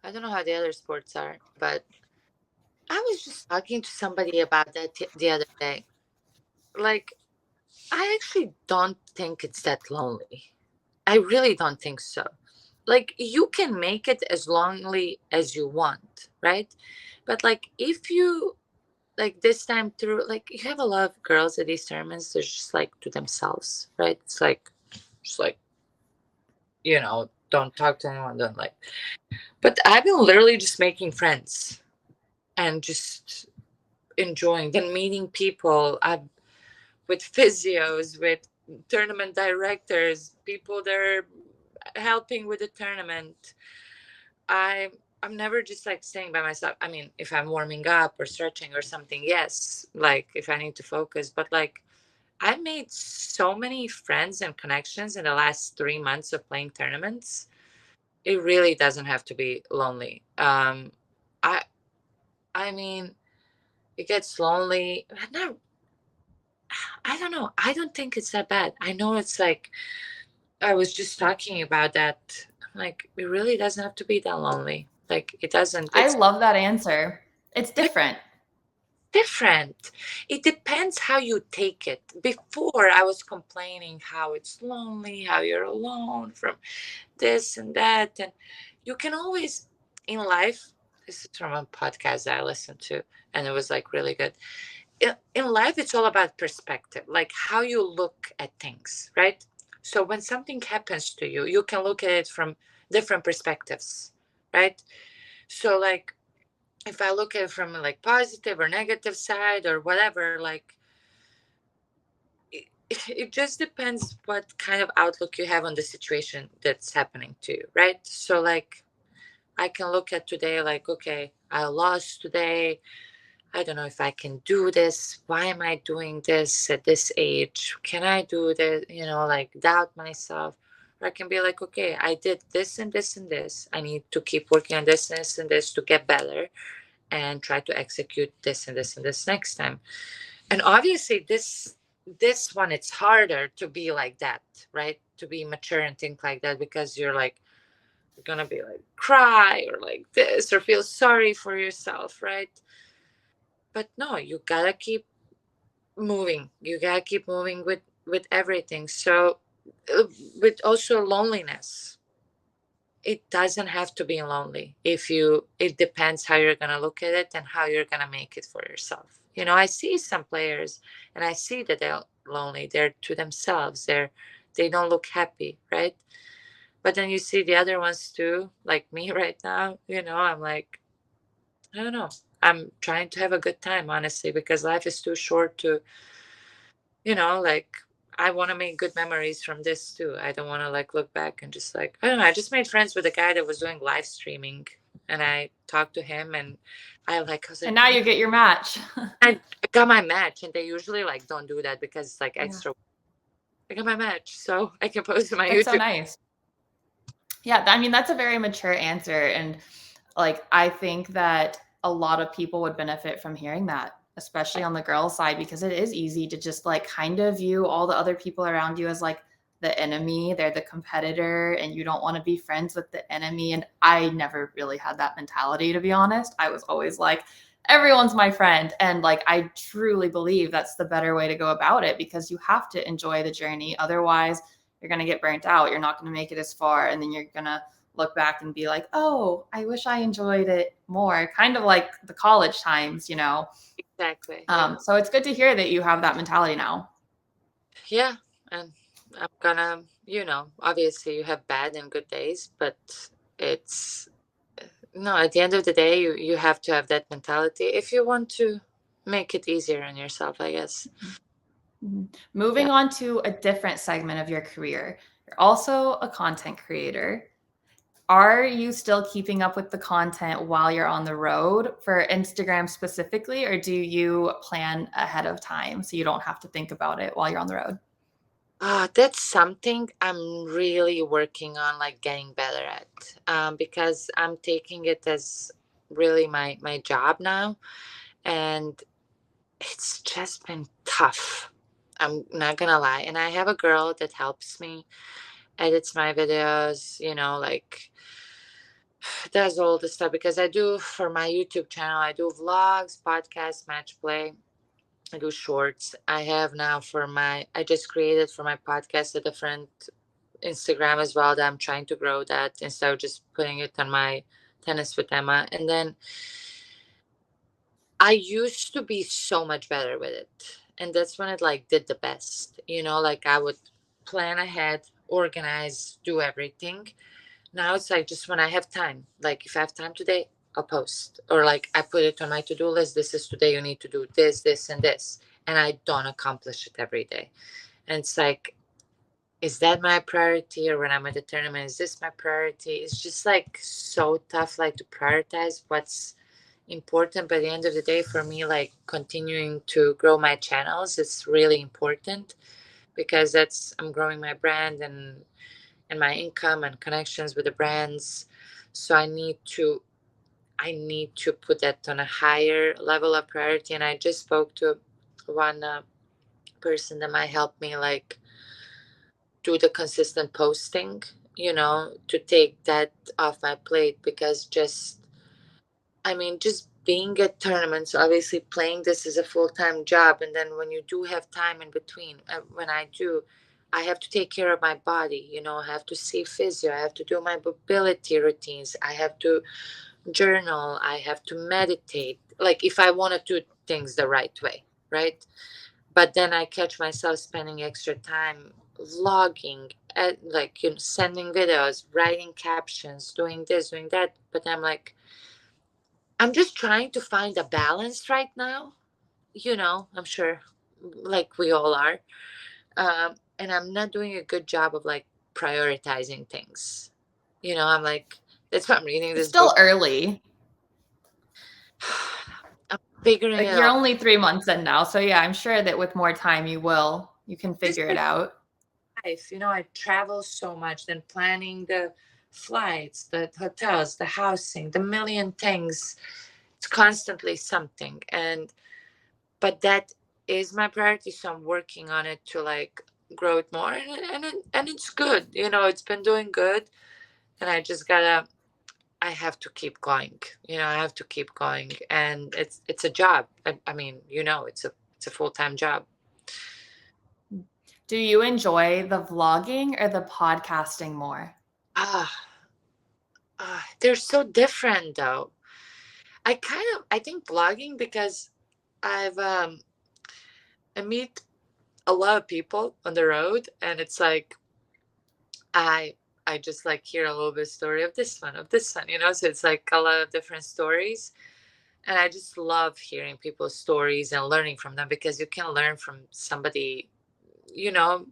I don't know how the other sports are, but I was just talking to somebody about that the other day. Like, I actually don't think it's that lonely. I really don't think so. Like, you can make it as lonely as you want, right? But like, if you like this time through, like, you have a lot of girls at these tournaments, they're just like to themselves, right? It's like, just like, don't talk to anyone, don't like. But I've been literally just making friends and just enjoying, then meeting people with physios, with tournament directors, people that are helping with the tournament. I I'm never just like staying by myself. I mean, if I'm warming up or stretching or something, yes, like if I need to focus, but like I made so many friends and connections in the last 3 months of playing tournaments. It really doesn't have to be lonely. I I mean, it gets lonely. Not, I don't know. I don't think it's that bad. I know it's like I was just talking about that. Like it really doesn't have to be that lonely. Like it doesn't. I It's love that answer. It's different. different. It depends how you take it. Before I was complaining how it's lonely, how you're alone from this and that, and you can always in life. This is from a podcast that I listened to, and it was like really good. In life it's all about perspective, like how you look at things, right? So when something happens to you, you can look at it from different perspectives, right? So like if I look at it from like positive or negative side or whatever, like it just depends what kind of outlook you have on the situation that's happening to you, right? So like I can look at today like, okay, I lost today, I don't know if I can do this. Why am I doing this at this age? Can I do this? Like doubt myself. Or I can be like, okay, I did this and this and this. I need to keep working on this and this to get better and try to execute this and this and this next time. And obviously, this this one, it's harder to be like that, right? To be mature and think like that, because you're like, you're gonna be like cry or like this or feel sorry for yourself, right? But no, you gotta keep moving. You gotta keep moving with everything. So uh, with also loneliness, it doesn't have to be lonely. If you, it depends how you're gonna look at it and how you're gonna make it for yourself. You know, I see some players and I see that they're lonely. They're to themselves. They don't look happy, right? But then you see the other ones too, like me right now. You know, I'm like, I don't know. I'm trying to have a good time, honestly, because life is too short to, you know, like, I want to make good memories from this too. I don't want to like look back and just like, I don't know. I just made friends with a guy that was doing live streaming, and I talked to him, and I was And like, now oh my, you get your match. I got my match. And they usually like don't do that because it's like Yeah, extra. I got my match, so I can post to my that's so YouTube. nice. Yeah, I mean, that's a very mature answer. And like, I think that a lot of people would benefit from hearing that, especially on the girl side, because it is easy to just like kind of view all the other people around you as like the enemy. They're the competitor, and you don't want to be friends with the enemy. And I never really had that mentality, to be honest. I was always like, everyone's my friend. And like, I truly believe that's the better way to go about it, because you have to enjoy the journey. Otherwise, you're going to get burnt out. You're not going to make it as far. And then you're going to look back and be like, oh, I wish I enjoyed it more. Kind of like the college times, you know? Exactly. Yeah. So it's good to hear that you have that mentality now. Yeah. And I'm gonna, you know, obviously you have bad and good days, but it's, no, at the end of the day, you have to have that mentality if you want to make it easier on yourself, I guess. Mhm. Yeah. Moving on to a different segment of your career, you're also a content creator. Are you still keeping up with the content while you're on the road for Instagram specifically, or do you plan ahead of time so you don't have to think about it while you're on the road? That's something I'm really working on, like getting better at, because I'm taking it as really my job now, and it's just been tough. I'm not gonna lie, and I have a girl that helps me, edits my videos, you know, like does all the stuff, because I do for my YouTube channel. I do vlogs, podcasts, match play. I do shorts. I have now for my, I just created for my podcast a different Instagram as well, that I'm trying to grow that instead of just putting it on my tennis with Emma. And then I used to be so much better with it. And that's when it like did the best. You know, like I would plan ahead, organize, do everything. Now it's like just when I have time. Like if I have time today, I'll post. Or like I put it on my to-do list. This is today, you need to do this, this, and this. And I don't accomplish it every day. And it's like, is that my priority? Or when I'm at the tournament, is this my priority? It's just like so tough, like to prioritize what's important. But at the end of the day, for me, like continuing to grow my channels, it's really important, because that's, I'm growing my brand and my income and connections with the brands. So I need to put that on a higher level of priority. And I just spoke to one person that might help me like do the consistent posting, you know, to take that off my plate. Because just, I mean, just being at tournaments, obviously playing this is a full-time job. And then when you do have time in between, when I do, I have to take care of my body, you know, I have to see physio, I have to do my mobility routines, I have to journal, I have to meditate. Like if I want to do things the right way, right? But then I catch myself spending extra time vlogging, like, you know, sending videos, writing captions, doing this, doing that. But I'm like, I'm just trying to find a balance right now. You know, I'm sure, like we all are. And I'm not doing a good job of like prioritizing things. You know, I'm like, that's why I'm reading It's this still book. early. I'm figuring Like, it you're out. only 3 months in now. So yeah, I'm sure that with more time you can Just figure it like out. life, you know, I travel so much, then planning the flights, the hotels, the housing, the million things. It's constantly something. And but that is my priority, so I'm working on it to like grow it more, and it's good. It's been doing good, and I have to keep going. I have to keep going, and it's a job. I mean, it's a full-time job. Do you enjoy the vlogging or the podcasting more? Ah, they're so different though. I think blogging because I've I meet a lot of people on the road, and it's like I I just like hear a little bit story of this one, so it's like a lot of different stories. And I just love hearing people's stories and learning from them, because you can learn from somebody, you know,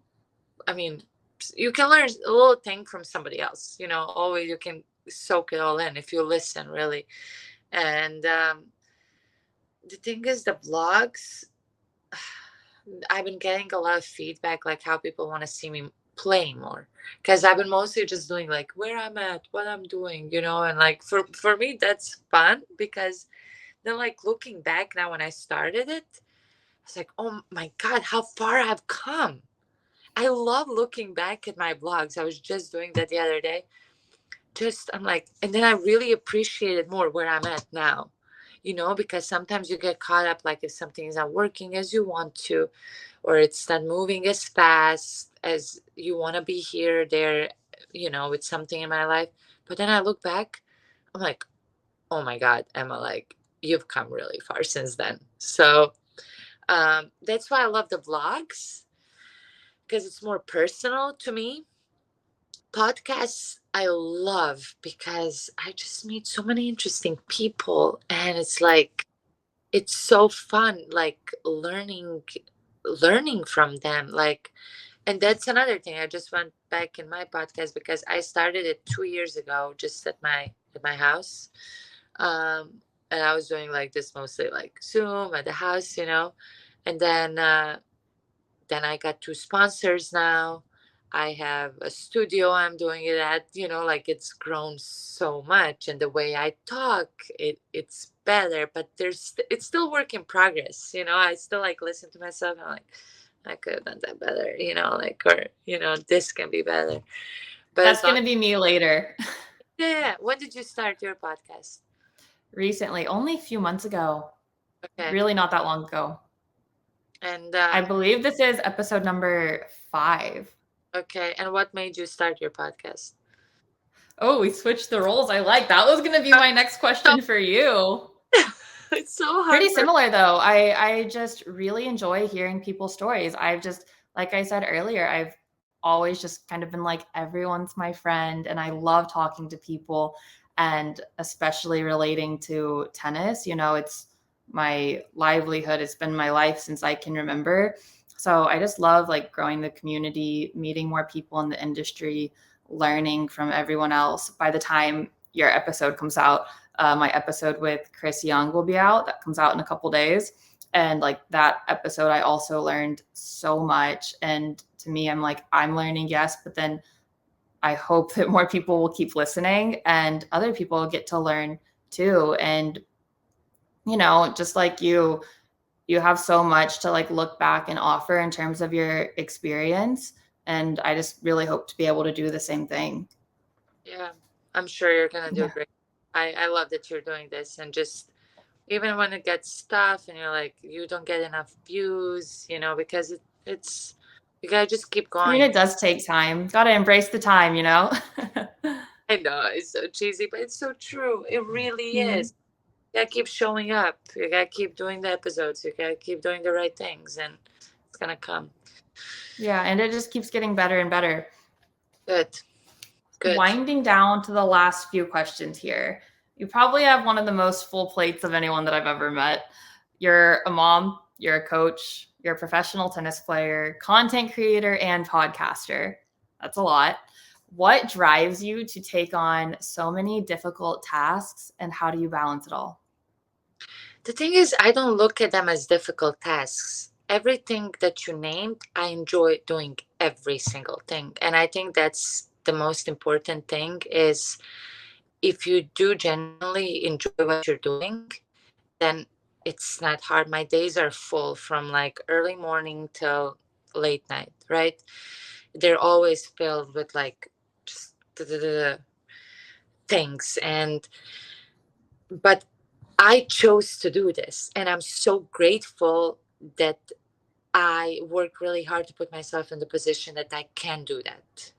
I mean, you can learn a little thing from somebody else, always you can soak it all in if you listen really. And the thing is, the vlogs, I've been getting a lot of feedback, like how people want to see me play more, because I've been mostly just doing like where I'm at, what I'm doing, and like for me that's fun, because then like looking back now when I started it, it's like, oh my God, how far I've come. I love looking back at my vlogs. I was just doing that the other day. I'm like, and then I really appreciated more where I'm at now, because sometimes you get caught up, like if something is not working as you want to, or it's not moving as fast as you want to be here, there, with something in my life. But then I look back, I'm like, oh my God, Emma, like you've come really far since then. So that's why I love the vlogs, because it's more personal to me. Podcasts I love because I just meet so many interesting people, and it's like it's so fun, like learning from them, like. And that's another thing. I just went back in my podcast because I started it 2 years ago, just at my house. And I was doing like this mostly like Zoom at the house, and then I got two sponsors now. I have a studio I'm doing it at, like it's grown so much, and the way I talk, it's better, but it's still work in progress. I still like listen to myself, and I'm like, I could have done that better, like, or this can be better. But That's as going long to be me later. yeah. When did you start your podcast? Recently, only a few months ago, Okay. really not that long ago. And I believe this is episode number 5. okay, and what made you start your podcast? Oh, we switched the roles. I like that. Was going to be my next question for you. It's so hard Pretty for. similar though. I just really enjoy hearing people's stories. I've just, like I said earlier, I've always just kind of been like, everyone's my friend, and I love talking to people, and especially relating to tennis. It's my livelihood. It's been my life since I can remember. So I just love like growing the community, meeting more people in the industry, learning from everyone else. By the time your episode comes out, my episode with Chris Young will be out. That comes out in a couple days. And like that episode, I also learned so much. And to me, I'm like, I'm learning, yes, but then I hope that more people will keep listening and other people get to learn too. And, just like you have so much to like look back and offer in terms of your experience. And I just really hope to be able to do the same thing. Yeah, I'm sure you're gonna do Yeah. great. I love that you're doing this, and just even when it gets tough and you're like you don't get enough views, because it's you gotta just keep I mean, going. it does take time. Got to embrace the time. I know it's so cheesy, but it's so true. It really Mhm. is. You gotta keep showing up. You gotta keep doing the episodes. You gotta keep doing the right things, and it's gonna come. Yeah, and it just keeps getting better and better. Good, good. Winding down to the last few questions here. You probably have one of the most full plates of anyone that I've ever met. You're a mom, you're a coach, you're a professional tennis player, content creator, and podcaster. That's a lot. What drives you to take on so many difficult tasks, and how do you balance it all? The thing is, I don't look at them as difficult tasks. Everything that you named, I enjoy doing every single thing. And I think that's the most important thing is if you do genuinely enjoy what you're doing, then it's not hard. My days are full from like early morning till late night, right? They're always filled with like just things. But I chose to do this, and I'm so grateful that I work really hard to put myself in the position that I can do that,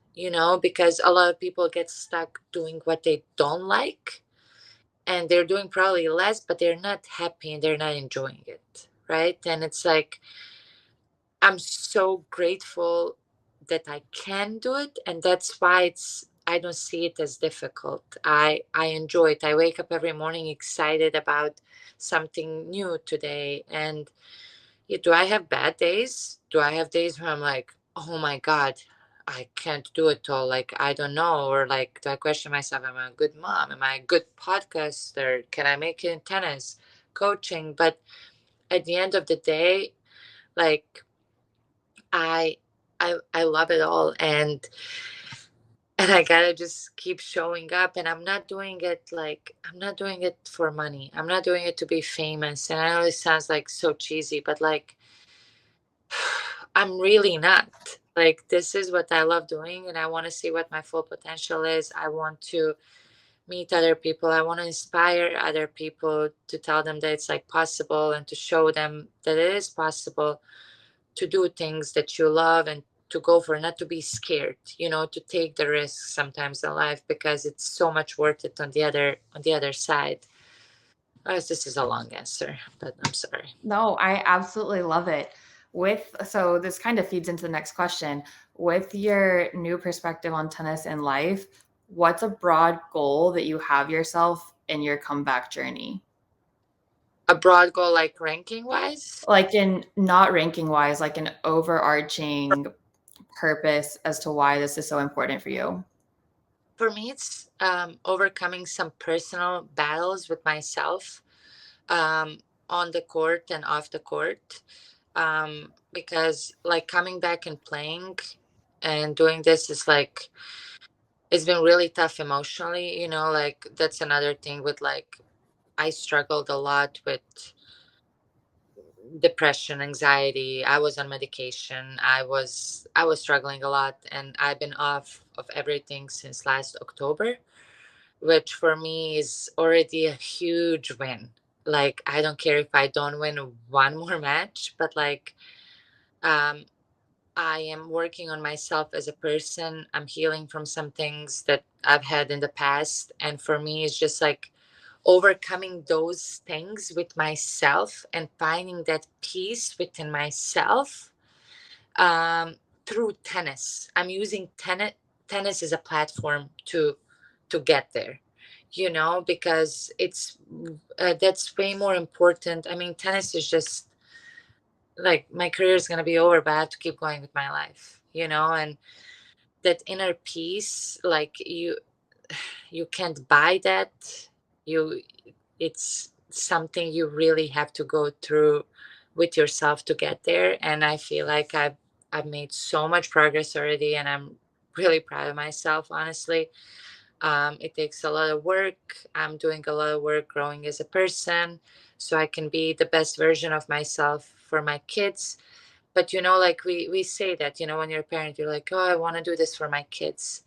because a lot of people get stuck doing what they don't like, and they're doing probably less, but they're not happy and they're not enjoying it. Right. And it's like, I'm so grateful that I can do it. And that's why I don't see it as difficult. I enjoy it. I wake up every morning excited about something new today. And do I have bad days? Do I have days where I'm like, oh my God, I can't do it all? Like, I don't know. Or like, do I question myself? Am I a good mom? Am I a good podcaster? Can I make it in tennis, coaching? But at the end of the day, like, I I love it all, and I gotta just keep showing up. And I'm not doing it for money. I'm not doing it to be famous. And I know this sounds like so cheesy, but like, I'm really not. Like, this is what I love doing, and I want to see what my full potential is. I want to meet other people. I want to inspire other people, to tell them that it's like possible, and to show them that it is possible to do things that you love, and to go for, not to be scared, to take the risks sometimes in life, because it's so much worth it on the other side. This is a long answer, but I'm sorry. No, I absolutely love it. So this kind of feeds into the next question. With your new perspective on tennis and life, what's a broad goal that you have yourself in your comeback journey? A broad goal, like ranking wise? Like in not ranking wise, like an overarching purpose as to why this is so important for you. For me, it's overcoming some personal battles with myself, on the court and off the court, because like coming back and playing and doing this is like, it's been really tough emotionally, like that's another thing with like, I struggled a lot with depression, anxiety. I was on medication. I was struggling a lot, and I've been off of everything since last October, which for me is already a huge win. Like, I don't care if I don't win one more match, but like, um I am working on myself as a person. I'm healing from some things that I've had in the past. And for me, it's just like overcoming those things with myself and finding that peace within myself, um, through tennis. I'm using tennis as a platform to get there, because it's that's way more important. I mean, tennis is just like, my career is going to be over, but I have to keep going with my life, and that inner peace, like, you can't buy that. you it's something you really have to go through with yourself to get there. And I feel like I've made so much progress already, and I'm really proud of myself, honestly. It takes a lot of work. I'm doing a lot of work growing as a person, so I can be the best version of myself for my kids. But like, we say that, when you're a parent, you're like, oh, I want to do this for my kids.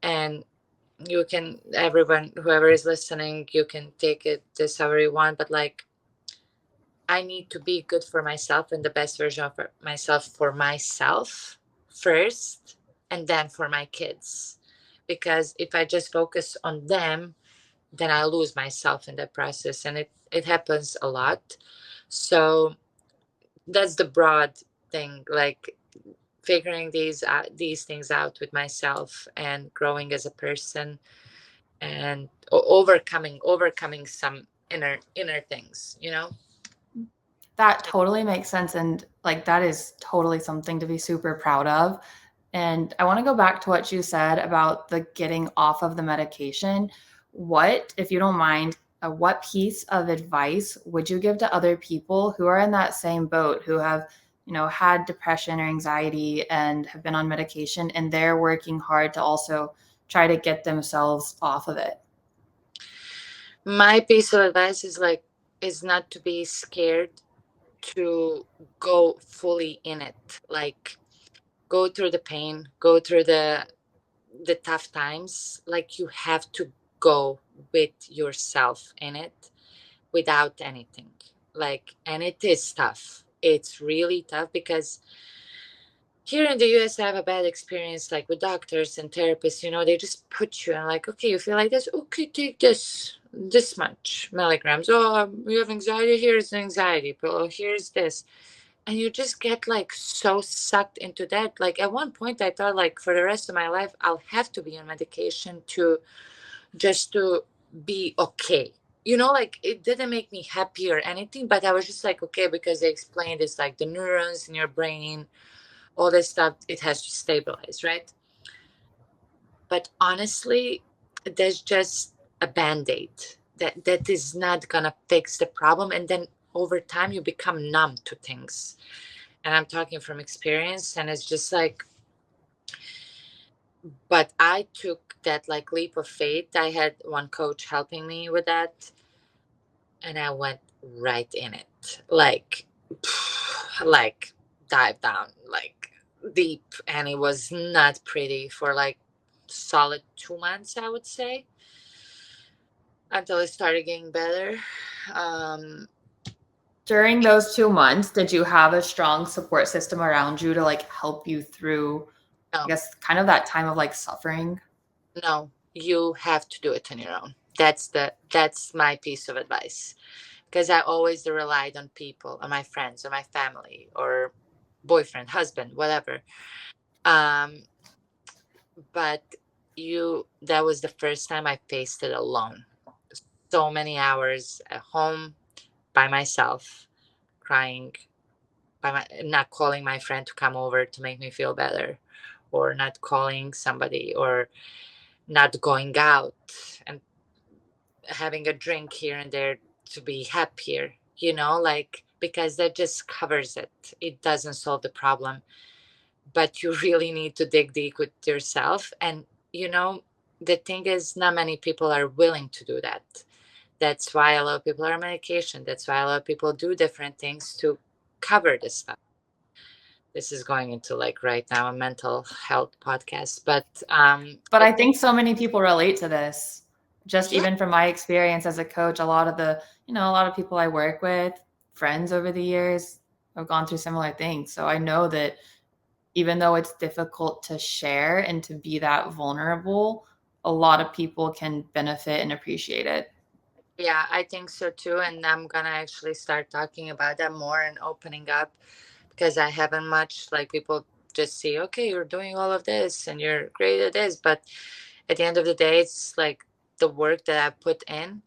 And you can, everyone, whoever is listening, you can take it this however you want, but like, I need to be good for myself and the best version of myself for myself first, and then for my kids. Because if I just focus on them, then I lose myself in that process, and it happens a lot. So that's the broad thing, like figuring these things out with myself, and growing as a person, and overcoming some inner things. That totally makes sense. And like, that is totally something to be super proud of. And I want to go back to what you said about the getting off of the medication. What, if you don't mind, what piece of advice would you give to other people who are in that same boat, who have, had depression or anxiety and have been on medication, and they're working hard to also try to get themselves off of it? My piece of advice is like, is not to be scared to go fully in it, like go through the pain, go through the tough times. Like you have to go with yourself in it without anything. Like, and it is tough. It's really tough because here in the US, I have a bad experience, like with doctors and therapists. They just put you and like, okay, you feel like this. Okay, take this much milligrams. Oh, you have anxiety. Here's an anxiety pill. Oh, here's this, and you just get like so sucked into that. Like at one point, I thought like for the rest of my life, I'll have to be on medication to just to be okay. Like it didn't make me happy or anything, but I was just like, okay, because they explained it's like the neurons in your brain, all this stuff, it has to stabilize, right? But honestly, there's just a band-aid that is not gonna fix the problem. And then over time you become numb to things. And I'm talking from experience, and it's just like, but I took that like leap of faith. I had one coach helping me with that, and I went right in it. Like dive down like deep, and it was not pretty for like solid 2 months, I would say, until it started getting better. During those 2 months, did you have a strong support system around you to like help you through, I No, guess, kind of that time of like suffering? no, you have to do it on your own. That's my piece of advice, because I always relied on people, on my friends, or my family, or boyfriend, husband, whatever. um but that was the first time I faced it alone. So many hours at home by myself, crying, not calling my friend to come over to make me feel better, or not calling somebody, or not going out and having a drink here and there to be happier, like, because that just covers it. It doesn't solve the problem, but you really need to dig deep with yourself. And the thing is, not many people are willing to do that. That's why a lot of people are on medication. That's why a lot of people do different things to cover this stuff. This is going into like right now a mental health podcast, but But I I think, think so many people relate to this. Just yeah, even from my experience as a coach, a lot of a lot of people I work with, friends over the years, have gone through similar things. So I know that even though it's difficult to share and to be that vulnerable, a lot of people can benefit and appreciate it. yeah, I think so too. And I'm gonna actually start talking about that more and opening up, because I haven't much. Like people just see, okay, you're doing all of this and you're great at this, but at the end of the day, it's like the work that I put in.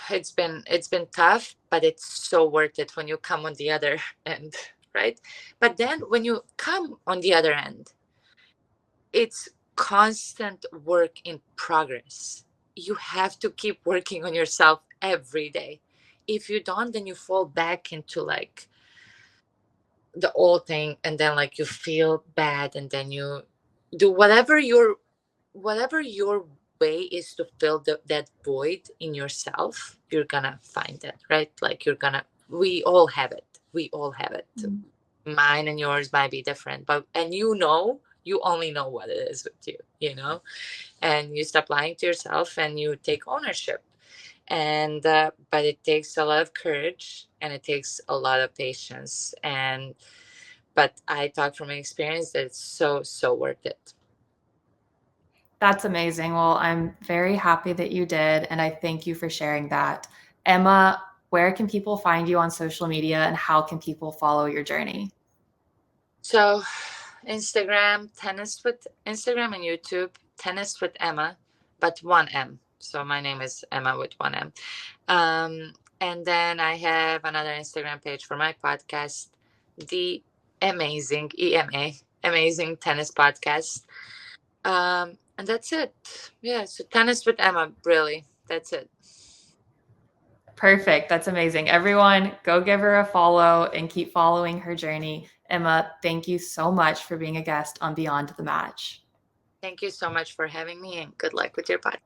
It's been tough, but it's so worth it when you come on the other end, right? But then when you come on the other end, it's constant work in progress. You have to keep working on yourself every day. If you don't, then you fall back into like the old thing, and then like you feel bad, and then you do whatever your way is to fill that void in yourself. You're gonna find it, right? Like we all have it. We all have it. Mine and yours might be different, but and you only know what it is with you. And you stop lying to yourself and you take ownership. And but it takes a lot of courage, and it takes a lot of patience. And but I talk from experience that it's so worth it. That's amazing. Well, I'm very happy that you did, and I thank you for sharing that. Emma, where can people find you on social media and how can people follow your journey? So Instagram, Instagram and YouTube, tennis with Ema, but one M. So my name is Ema with one M. And then I have another Instagram page for my podcast, the amazing EMA, amazing tennis podcast. And that's it. Yeah, so tennis with Ema, really. That's it. Perfect. That's amazing. Everyone, go give her a follow and keep following her journey. Emma, thank you so much for being a guest on Beyond the Match. Thank you so much for having me, and good luck with your podcast.